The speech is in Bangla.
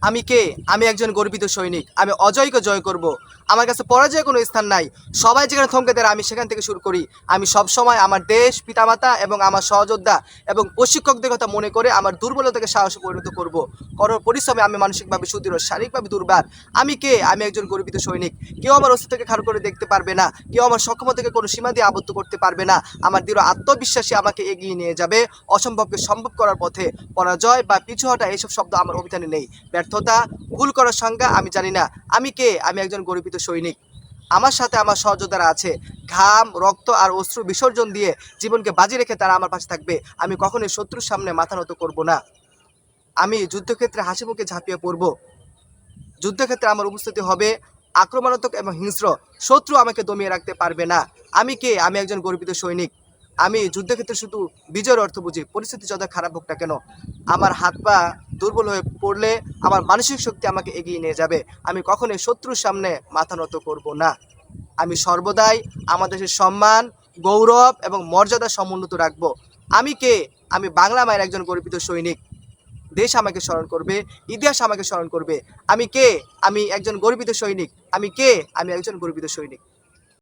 আমি কে? আমি একজন গর্বিত সৈনিক। আমি অজয়কে জয় করব। আমার কাছে পরাজয়ের কোনো স্থান নাই। সবাই যেখানে থমকে দেয় আমি সেখান থেকে শুরু করি। আমি সবসময় আমার দেশ, পিতামাতা এবং আমার সহযোদ্ধা এবং প্রশিক্ষকদের কথা মনে করে আমার দুর্বলতাকে সাহসে পরিণত করব। কঠোর পরিশ্রমে আমি মানসিকভাবে সুদৃঢ়, শারীরিকভাবে দুর্বল। আমি কে? আমি একজন গর্বিত সৈনিক। কেউ আমার অস্তিত্বকে খাড়া করে দেখতে পারবে না। কেউ আমার সক্ষমতাকে কোনো সীমা দিয়ে আবদ্ধ করতে পারবে না। আমার দৃঢ় আত্মবিশ্বাসী আমাকে এগিয়ে নিয়ে যাবে অসম্ভবকে সম্ভব করার পথে। পরাজয় বা পিছু হটা এইসব শব্দ আমার অভিধানে নেই। ব্যর্থতা, ভুল করার সংজ্ঞা আমি জানি না। আমি কে? আমি একজন গর্বিত সৈনিক। আমার সাথে আমার সহযোদ্ধারা আছে। ঘাম, রক্ত আর অশ্রু বিসর্জন দিয়ে জীবনকে বাজি রেখে তারা আমার পাশে থাকবে। আমি কখনোই শত্রুর সামনে মাথা নত করব না। আমি যুদ্ধক্ষেত্রে হাসিমুখে ঝাঁপিয়ে পড়ব। যুদ্ধক্ষেত্রে আমার উপস্থিতি হবে আক্রমণাত্মক এবং হিংস্র। শত্রু আমাকে দমিয়ে রাখতে পারবে না। আমি কে? আমি একজন গর্বিত সৈনিক। আমি যুদ্ধক্ষেত্রে শুধু বিজয়ের অর্থ বুঝি। পরিস্থিতি যত খারাপ হোক না কেন, আমার হাত পা দুর্বল হয়ে পড়লে আমার মানসিক শক্তি আমাকে এগিয়ে নিয়ে যাবে। আমি কখনোই শত্রুর সামনে মাথা নত করব না। আমি সর্বদাই আমার দেশের সম্মান, গৌরব এবং মর্যাদা সমুন্নত রাখব। আমি কে? আমি বাংলা মায়ের একজন গর্বিত সৈনিক। দেশ আমাকে স্মরণ করবে, ইতিহাস আমাকে স্মরণ করবে। আমি কে? আমি একজন গর্বিত সৈনিক। আমি কে? আমি একজন গর্বিত সৈনিক।